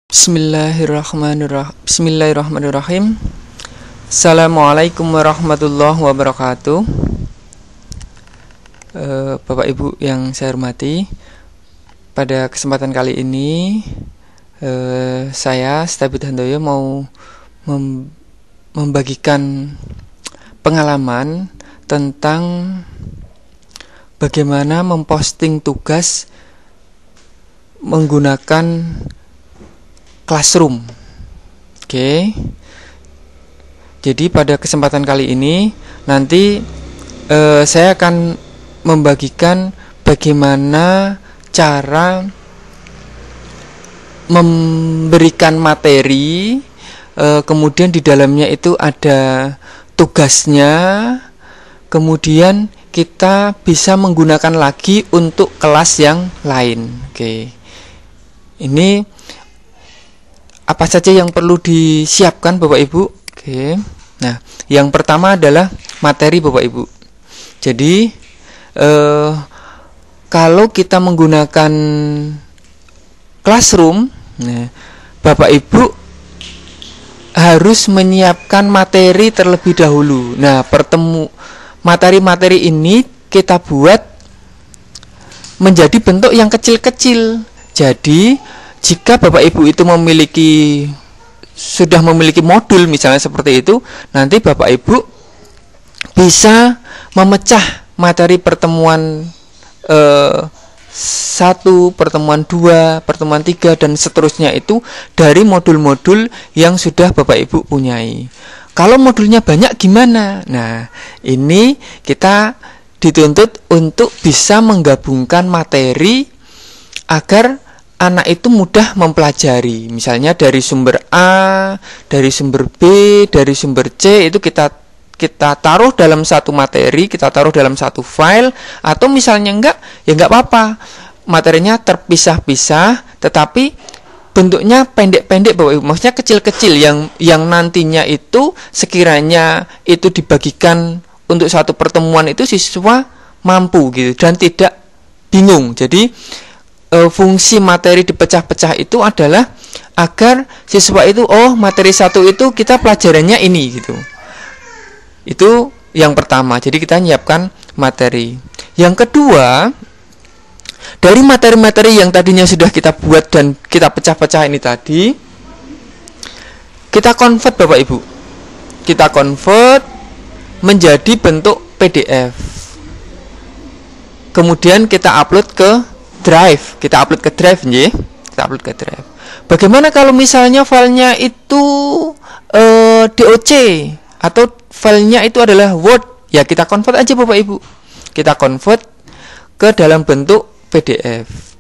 Bismillahirrahmanirrahim. Assalamualaikum warahmatullahi wabarakatuh. Bapak Ibu yang saya hormati, pada kesempatan kali ini saya Stabit Handoyo mau membagikan pengalaman tentang bagaimana memposting tugas menggunakan Classroom. Oke. Jadi pada kesempatan kali ini nanti saya akan membagikan bagaimana cara memberikan materi, kemudian di dalamnya itu ada tugasnya, kemudian kita bisa menggunakan lagi untuk kelas yang lain. Oke. Ini apa saja yang perlu disiapkan Bapak Ibu? Oke. Nah, yang pertama adalah materi Bapak Ibu. Jadi kalau kita menggunakan Classroom, nah, Bapak Ibu harus menyiapkan materi terlebih dahulu. Nah, materi-materi ini kita buat menjadi bentuk yang kecil-kecil. Jadi jika Bapak Ibu itu sudah memiliki modul misalnya seperti itu, nanti Bapak Ibu bisa memecah materi pertemuan 1, pertemuan 2, pertemuan 3 dan seterusnya itu dari modul-modul yang sudah Bapak Ibu punyai. Kalau modulnya banyak gimana? Nah, ini kita dituntut untuk bisa menggabungkan materi agar anak itu mudah mempelajari. Misalnya dari sumber A, dari sumber B, dari sumber C, itu kita taruh dalam satu materi, kita taruh dalam satu file. Atau misalnya enggak, ya enggak apa-apa, materinya terpisah-pisah tetapi bentuknya pendek-pendek Bapak Ibu. Maksudnya kecil-kecil yang nantinya itu sekiranya itu dibagikan untuk satu pertemuan itu siswa mampu gitu dan tidak bingung. Jadi fungsi materi dipecah-pecah itu adalah agar siswa itu, oh, materi satu itu kita pelajarannya ini gitu. Itu yang pertama. Jadi kita nyiapkan materi. Yang kedua, dari materi-materi yang tadinya sudah kita buat dan kita pecah-pecah ini tadi, kita convert Bapak Ibu. Kita convert menjadi bentuk PDF. Kemudian kita upload ke Drive, kita upload ke Drive, nggih. Kita upload ke Drive. Bagaimana kalau misalnya filenya itu DOC atau filenya itu adalah Word? Ya, kita convert aja Bapak Ibu. Kita convert ke dalam bentuk PDF.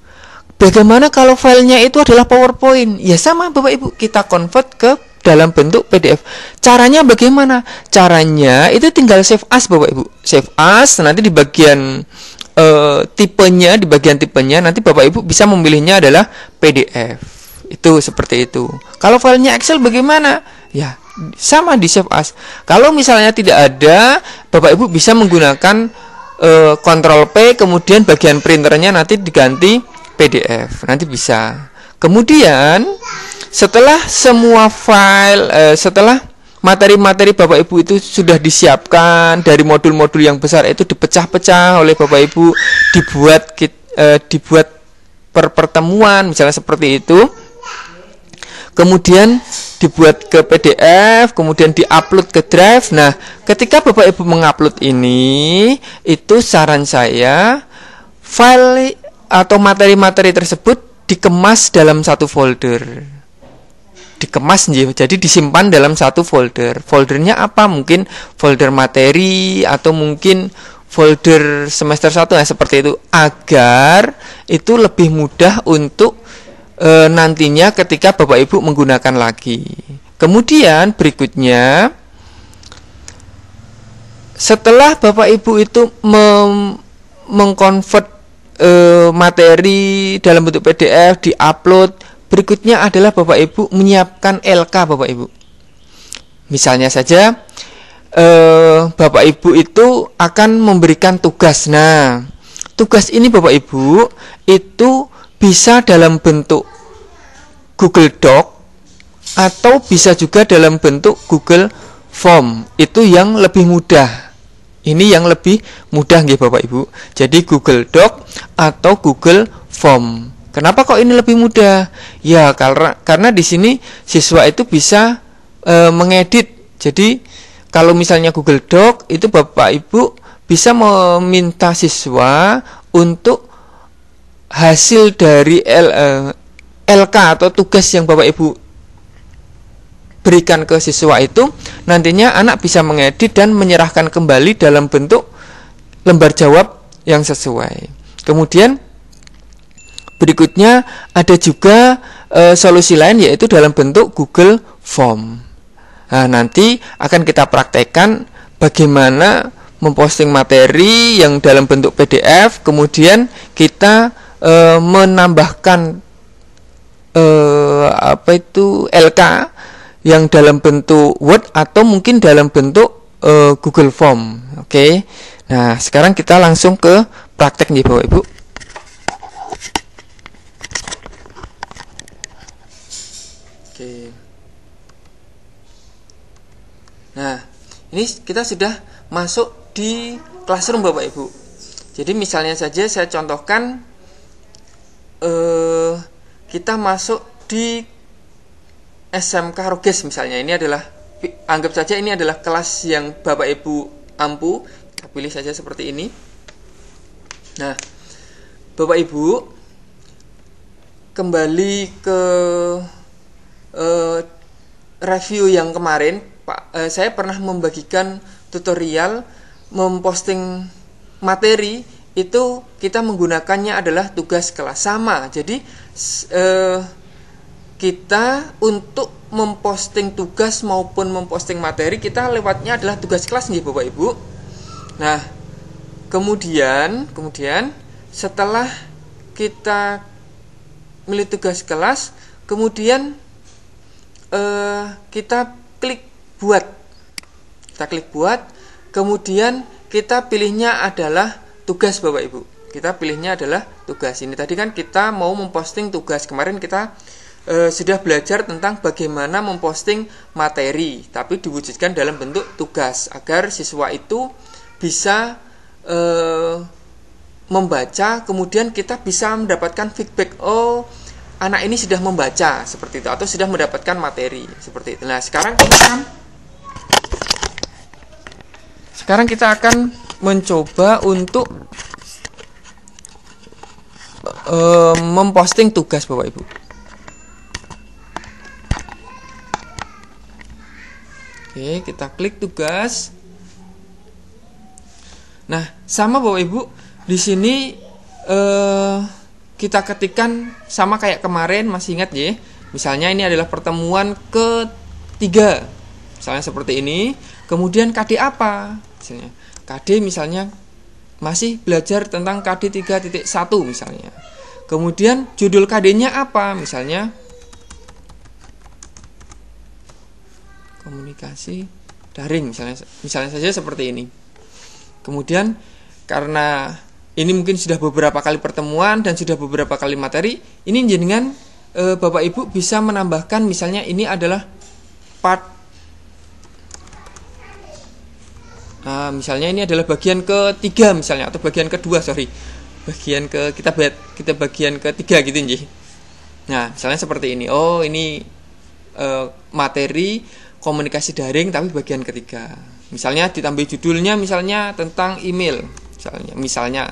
Bagaimana kalau filenya itu adalah PowerPoint? Ya sama Bapak Ibu, kita convert ke dalam bentuk PDF. Caranya bagaimana? Caranya itu tinggal save as Bapak Ibu. Save as, nanti di bagian tipenya, di bagian tipenya nanti Bapak Ibu bisa memilihnya adalah PDF. Itu seperti itu. Kalau filenya Excel bagaimana? Ya, sama di save as. Kalau misalnya tidak ada, Bapak Ibu bisa menggunakan Ctrl P, kemudian bagian printernya nanti diganti PDF. Nanti bisa. Kemudian setelah semua file, setelah materi-materi Bapak Ibu itu sudah disiapkan dari modul-modul yang besar itu dipecah-pecah oleh Bapak Ibu, dibuat per pertemuan misalnya seperti itu. Kemudian dibuat ke PDF, kemudian diupload ke Drive. Nah, ketika Bapak Ibu mengupload ini, itu saran saya file atau materi-materi tersebut dikemas dalam satu folder. Dikemas, jadi disimpan dalam satu folder. Foldernya apa? Mungkin folder materi atau mungkin folder semester 1, nah seperti itu, agar itu lebih mudah untuk nantinya ketika Bapak Ibu menggunakan lagi. Kemudian berikutnya, setelah Bapak Ibu itu mengkonvert materi dalam bentuk PDF, diupload, berikutnya adalah Bapak Ibu menyiapkan LK Bapak Ibu. Misalnya saja Bapak Ibu itu akan memberikan tugas. Nah, tugas ini Bapak Ibu itu bisa dalam bentuk Google Doc atau bisa juga dalam bentuk Google Form. Itu yang lebih mudah. Ini yang lebih mudah nggih Bapak Ibu. Jadi Google Doc atau Google Form. Kenapa kok ini lebih mudah? Ya karena di sini siswa itu bisa mengedit. Jadi kalau misalnya Google Doc itu Bapak Ibu bisa meminta siswa untuk hasil dari LK atau tugas yang Bapak Ibu berikan ke siswa itu, nantinya anak bisa mengedit dan menyerahkan kembali dalam bentuk lembar jawab yang sesuai. Kemudian berikutnya ada juga solusi lain, yaitu dalam bentuk Google Form. Nah, nanti akan kita praktekkan bagaimana memposting materi yang dalam bentuk PDF, kemudian kita menambahkan LK yang dalam bentuk Word atau mungkin dalam bentuk Google Form. Oke. Nah, sekarang kita langsung ke praktek nih Bapak Ibu. Oke. Nah, ini kita sudah masuk di Classroom Bapak Ibu. Jadi misalnya saja saya contohkan kita masuk di SMK Roges misalnya. Ini adalah, anggap saja ini adalah kelas yang Bapak Ibu ampu. Kita pilih saja seperti ini. Nah, Bapak Ibu kembali ke review yang kemarin. Saya pernah membagikan tutorial memposting materi. Itu kita menggunakannya adalah tugas kelas sama. Jadi kita untuk memposting tugas maupun memposting materi, kita lewatnya adalah tugas kelas nih Bapak Ibu. Nah, kemudian setelah kita milih tugas kelas, kemudian kita klik buat. Kita klik buat, kemudian kita pilihnya adalah tugas Bapak Ibu. Kita pilihnya adalah tugas. Ini tadi kan kita mau memposting tugas. Kemarin kita sudah belajar tentang bagaimana memposting materi, tapi diwujudkan dalam bentuk tugas agar siswa itu bisa membaca, kemudian kita bisa mendapatkan feedback, oh anak ini sudah membaca seperti itu, atau sudah mendapatkan materi seperti itu. Nah, sekarang kita akan mencoba untuk memposting tugas Bapak Ibu. Oke, kita klik tugas. Nah, sama Bapak Ibu, di sini kita ketikkan sama kayak kemarin, masih ingat ya? Misalnya ini adalah pertemuan ketiga, misalnya seperti ini. Kemudian KD apa? Misalnya KD misalnya masih belajar tentang KD 3.1 misalnya. Kemudian judul KD-nya apa? Misalnya komunikasi daring misalnya saja seperti ini. Kemudian karena ini mungkin sudah beberapa kali pertemuan dan sudah beberapa kali materi, ini jenengan Bapak Ibu bisa menambahkan, misalnya ini adalah part. Nah, misalnya ini adalah bagian ketiga misalnya, atau bagian kedua, kita bagian ketiga gitu nggih. Nah, misalnya seperti ini. Oh, ini materi komunikasi daring tapi bagian ketiga. Misalnya ditambah judulnya misalnya tentang email misalnya.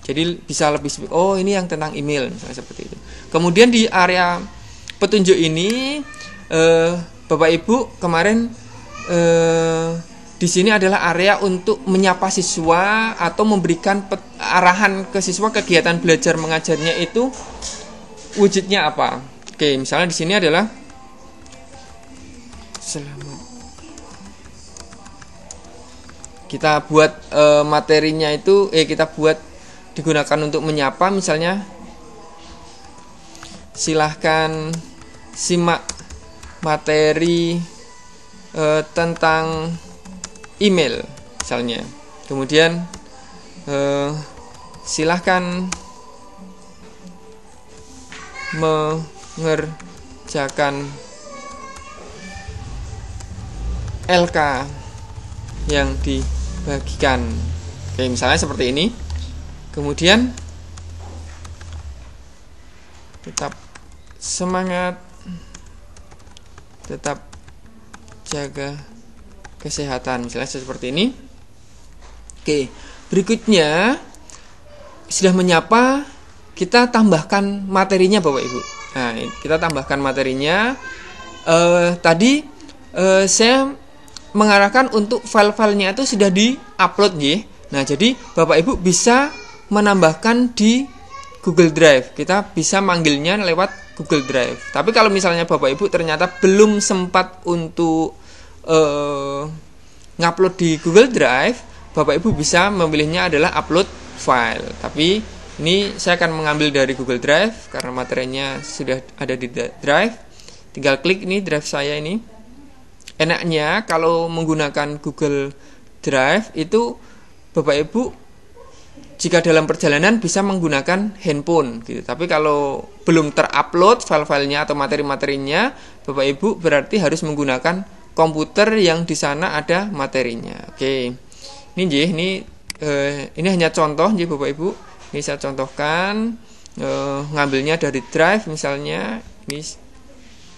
Jadi bisa lebih, oh ini yang tentang email misalnya seperti itu. Kemudian di area petunjuk ini Bapak Ibu kemarin di sini adalah area untuk menyapa siswa atau memberikan arahan ke siswa kegiatan belajar mengajarnya itu wujudnya apa. Oke, misalnya di sini adalah selamat. Kita buat materinya itu kita buat digunakan untuk menyapa, misalnya silahkan simak materi tentang email misalnya. Kemudian silahkan mengerjakan LK yang dibagikan. Oke, misalnya seperti ini. Kemudian tetap semangat, tetap jaga kesehatan, misalnya seperti ini. Oke, berikutnya sudah menyapa, kita tambahkan materinya Bapak Ibu. Nah, kita tambahkan materinya. Tadi saya mengarahkan untuk file-filenya itu sudah di-upload ya. Nah, jadi Bapak Ibu bisa menambahkan di Google Drive. Kita bisa manggilnya lewat Google Drive. Tapi kalau misalnya Bapak Ibu ternyata belum sempat untuk ngupload di Google Drive, Bapak Ibu bisa memilihnya adalah upload file. Tapi ini saya akan mengambil dari Google Drive karena materinya sudah ada di Drive. Tinggal klik ini Drive saya ini. Enaknya kalau menggunakan Google Drive itu Bapak Ibu jika dalam perjalanan bisa menggunakan handphone gitu. Tapi kalau belum terupload file-filenya atau materi-materinya, Bapak Ibu berarti harus menggunakan komputer yang di sana ada materinya. Oke. Ini hanya contoh nggih Bapak Ibu. Ini saya contohkan ngambilnya dari Drive misalnya. Ini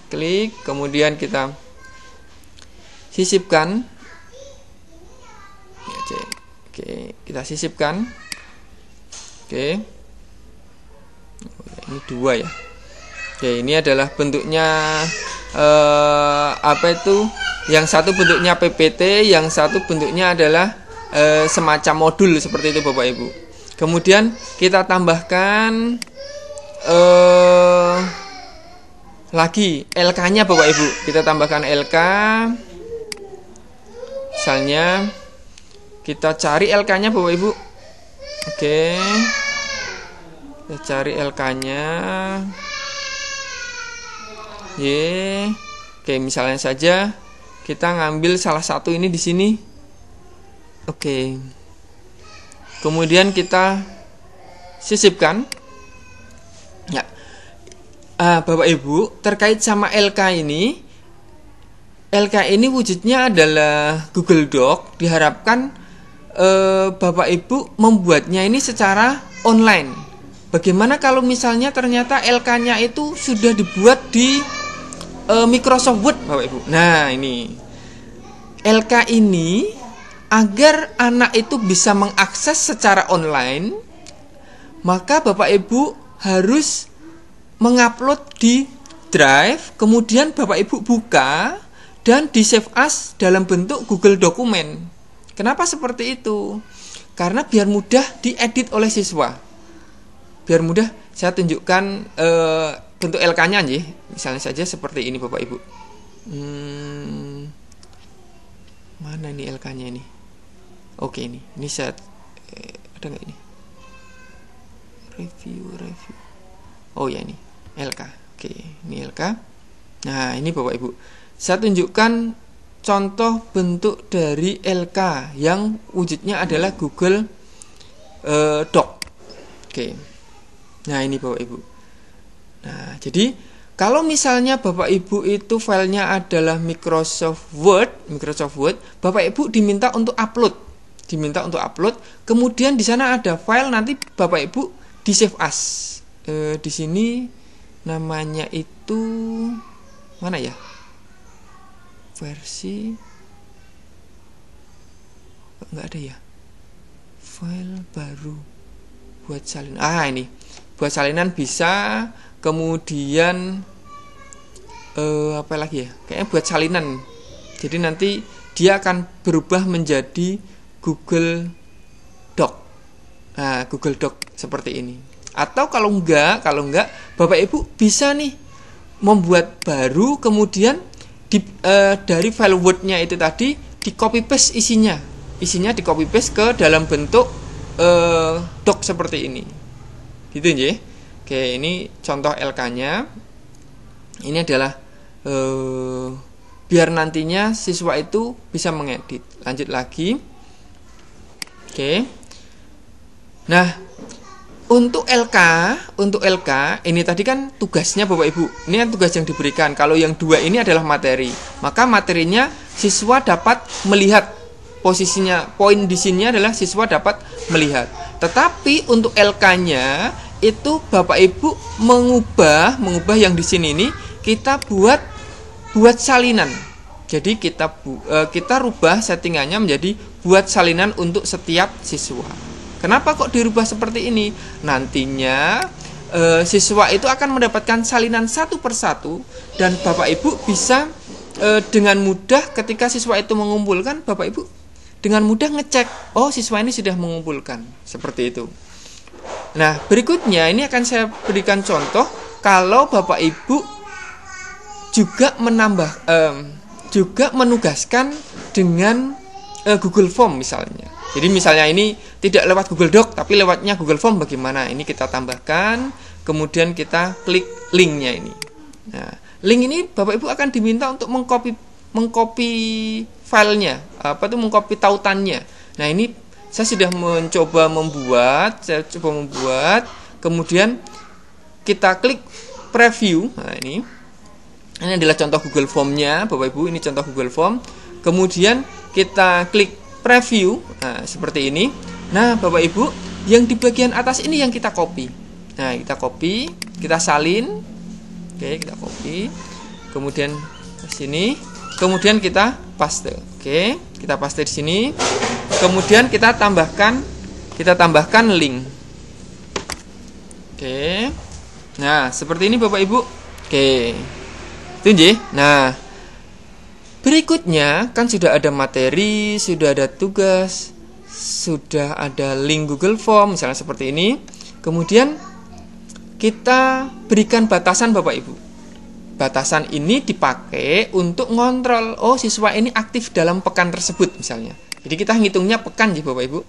klik, kemudian kita sisipkan. Oke, kita sisipkan. Oke. Ini 2 ya. Oke, ini adalah bentuknya apa itu? Yang satu bentuknya PPT, yang satu bentuknya adalah semacam modul seperti itu Bapak Ibu. Kemudian kita tambahkan lagi LK-nya Bapak Ibu. Kita tambahkan LK. Misalnya kita cari LK-nya Bapak Ibu. Oke. Kita cari LK-nya. Oke, misalnya saja kita ngambil salah satu ini di sini. Oke. Kemudian kita sisipkan. Ya. Bapak Ibu, terkait sama LK ini wujudnya adalah Google Doc. Diharapkan Bapak Ibu membuatnya ini secara online. Bagaimana kalau misalnya ternyata LK-nya itu sudah dibuat di Microsoft Word Bapak Ibu. Nah, ini LK ini agar anak itu bisa mengakses secara online, maka Bapak Ibu harus mengupload di Drive, kemudian Bapak Ibu buka dan di save as dalam bentuk Google Dokumen. Kenapa seperti itu? Karena biar mudah diedit oleh siswa. Biar mudah, saya tunjukkan bentuk LK-nya nih. Misalnya saja seperti ini Bapak Ibu. Mana ini LK-nya ini? Oke, ini saya ada nggak ini? Review. Oh ya, ini LK. Oke, ini LK. Nah, ini Bapak Ibu. Saya tunjukkan contoh bentuk dari LK yang wujudnya adalah Google Doc. Oke. Nah, ini Bapak Ibu. Nah, jadi kalau misalnya Bapak Ibu itu filenya adalah Microsoft Word, Bapak Ibu diminta untuk upload. Kemudian di sana ada file, nanti Bapak Ibu di save as. Di sini namanya itu mana ya? Versi nggak ada ya, file baru buat salinan. Ini buat salinan bisa, kemudian apa lagi ya, kayaknya buat salinan. Jadi nanti dia akan berubah menjadi Google Doc. Nah, Google Doc seperti ini. Atau kalau enggak Bapak Ibu bisa nih membuat baru, kemudian dari file Word-nya itu tadi di copy paste isinya di copy paste ke dalam bentuk doc seperti ini, gitu ya. Oke, ini contoh LK-nya. Ini adalah biar nantinya siswa itu bisa mengedit. Lanjut lagi. Oke. Nah, Untuk LK ini tadi kan tugasnya Bapak Ibu. Ini kan tugas yang diberikan. Kalau yang dua ini adalah materi. Maka materinya siswa dapat melihat posisinya. Poin di sini adalah siswa dapat melihat. Tetapi untuk LK-nya itu Bapak Ibu mengubah yang di sini ini kita buat salinan. Jadi kita rubah settingannya menjadi buat salinan untuk setiap siswa. Kenapa kok dirubah seperti ini? Nantinya siswa itu akan mendapatkan salinan satu persatu dan Bapak Ibu bisa dengan mudah ketika siswa itu mengumpulkan, Bapak Ibu dengan mudah ngecek, oh siswa ini sudah mengumpulkan, seperti itu. Nah, berikutnya ini akan saya berikan contoh kalau Bapak Ibu juga juga menugaskan dengan Google Form misalnya. Jadi misalnya ini tidak lewat Google Doc tapi lewatnya Google Form, bagaimana? Ini kita tambahkan, kemudian kita klik linknya ini. Nah, link ini Bapak Ibu akan diminta untuk mengcopy filenya, mengcopy tautannya. Nah, ini saya sudah mencoba membuat, kemudian kita klik preview. Nah, ini adalah contoh Google Form-nya, Bapak Ibu, ini contoh Google Form. Kemudian kita klik preview, nah seperti ini. Nah, Bapak Ibu, yang di bagian atas ini yang kita copy. Nah, kita copy, kita salin. Oke, kita copy. Kemudian ke sini, kemudian kita paste. Oke, kita paste di sini. Kemudian kita tambahkan link. Oke. Nah, seperti ini Bapak Ibu. Oke. Itu nggih. Nah, berikutnya kan sudah ada materi, sudah ada tugas, sudah ada link Google Form misalnya seperti ini. Kemudian kita berikan batasan Bapak Ibu. Batasan ini dipakai untuk ngontrol, oh siswa ini aktif dalam pekan tersebut misalnya. Jadi kita ngitungnya pekan ya Bapak Ibu.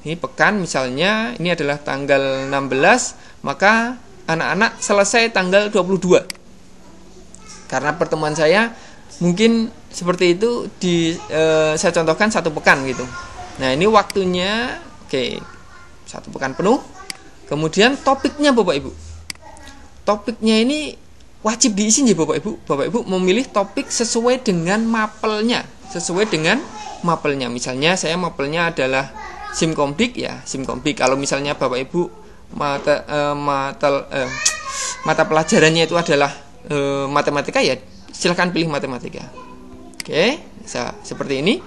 Ini pekan misalnya, ini adalah tanggal 16, maka anak-anak selesai tanggal 22. Karena pertemuan saya mungkin seperti itu saya contohkan 1 pekan gitu. Nah, ini waktunya oke, 1 pekan penuh. Kemudian topiknya Bapak Ibu. Topiknya ini wajib diisi ya Bapak Ibu. Bapak Ibu memilih topik sesuai dengan mapelnya, Misalnya saya mapelnya adalah Simkomdik ya, Simkomdik. Kalau misalnya Bapak Ibu mata pelajarannya itu adalah matematika ya, silakan pilih matematika. Oke, seperti ini.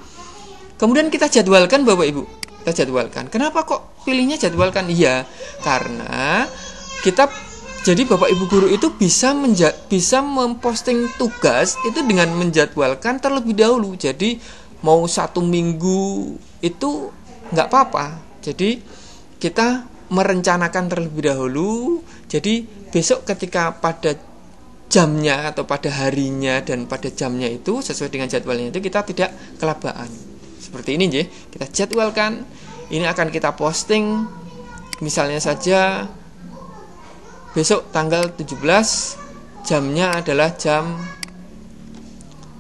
Kemudian kita jadwalkan Bapak Ibu. Kita jadwalkan. Kenapa kok pilihnya jadwalkan? Iya, karena jadi Bapak Ibu guru itu bisa memposting tugas itu dengan menjadwalkan terlebih dahulu. Jadi mau 1 minggu itu nggak apa-apa. Jadi kita merencanakan terlebih dahulu. Jadi besok ketika pada jamnya atau pada harinya dan pada jamnya itu sesuai dengan jadwalnya itu kita tidak kelabaan. Seperti ini ya, kita jadwalkan. Ini akan kita posting misalnya saja besok tanggal 17, jamnya adalah jam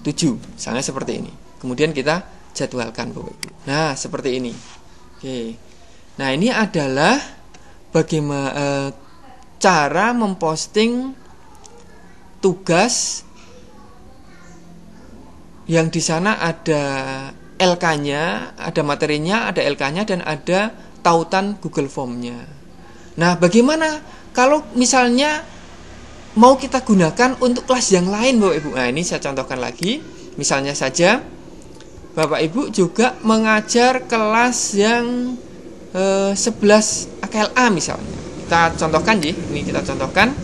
7, misalnya seperti ini. Kemudian kita jadwalkan Bapak Ibu. Nah, seperti ini. Oke. Nah, ini adalah bagaimana cara memposting tugas yang di sana ada LK-nya, ada materinya, ada LK-nya dan ada tautan Google Form-nya. Nah, bagaimana kalau misalnya mau kita gunakan untuk kelas yang lain Bapak Ibu? Nah, ini saya contohkan lagi. Misalnya saja Bapak Ibu juga mengajar kelas yang 11 AKLA misalnya. Kita contohkan ya, ini kita contohkan.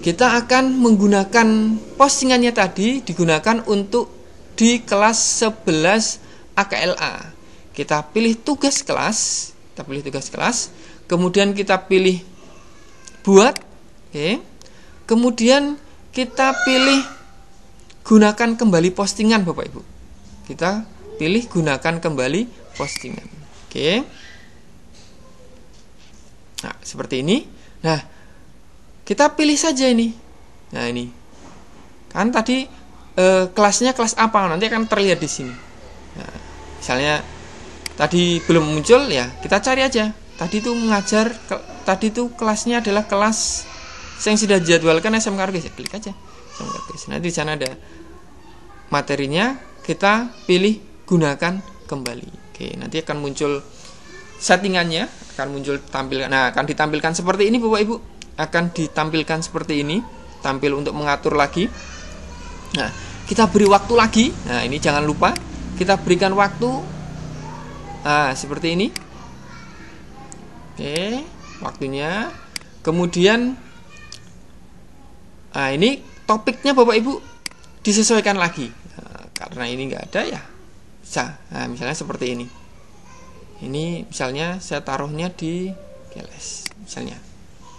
Kita akan menggunakan postingannya tadi digunakan untuk di kelas 11 AKLA. Kita pilih tugas kelas, kemudian kita pilih buat, oke. Kemudian kita pilih gunakan kembali postingan Bapak Ibu. Kita pilih gunakan kembali postingan. Oke. Nah, seperti ini. Nah, kita pilih saja ini. Nah, ini. Kan tadi kelasnya kelas apa? Nanti akan terlihat di sini. Nah, misalnya tadi belum muncul ya, kita cari aja tadi tuh tadi tuh kelasnya adalah kelas yang sudah jadwalkan SMK Orkes, klik aja SMK Orkes. Nanti di sana ada materinya, kita pilih gunakan kembali. Oke, nanti akan muncul settingannya, akan muncul tampilkan. Nah, akan ditampilkan seperti ini Bapak Ibu. Akan ditampilkan seperti ini, tampil untuk mengatur lagi. Nah, kita beri waktu lagi. Nah, ini jangan lupa kita berikan waktu. Nah, seperti ini. Oke, waktunya. Kemudian nah, ini topiknya Bapak Ibu disesuaikan lagi. Nah, karena ini enggak ada ya. Bisa. Nah, misalnya seperti ini. Ini misalnya saya taruhnya di GLS misalnya.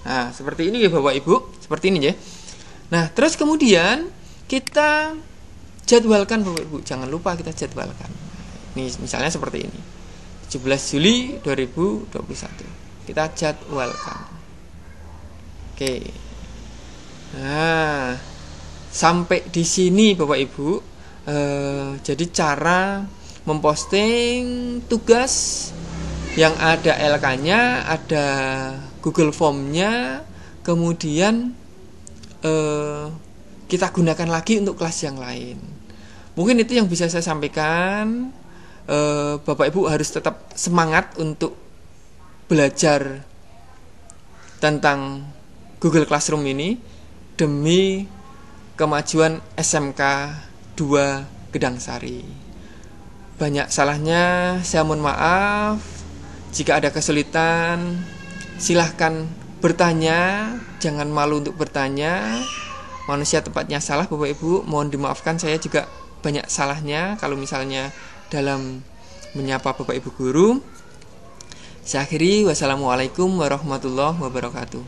Nah, seperti ini ya Bapak Ibu, seperti ini ya. Nah, terus kemudian kita jadwalkan Bapak Ibu. Jangan lupa kita jadwalkan. Ini misalnya seperti ini. 17 Juli 2021. Kita jadwalkan. Oke. Nah, sampai di sini Bapak Ibu. Jadi cara memposting tugas yang ada LK-nya, ada Google Form-nya, kemudian kita gunakan lagi untuk kelas yang lain. Mungkin itu yang bisa saya sampaikan. Bapak Ibu harus tetap semangat untuk belajar tentang Google Classroom ini demi kemajuan SMK 2 Gedangsari. Banyak salahnya, saya mohon maaf. Jika ada kesulitan, silahkan bertanya, jangan malu untuk bertanya. Manusia tempatnya salah Bapak Ibu, mohon dimaafkan, saya juga banyak salahnya kalau misalnya dalam menyapa Bapak Ibu guru. Saya akhiri, wassalamualaikum warahmatullahi wabarakatuh.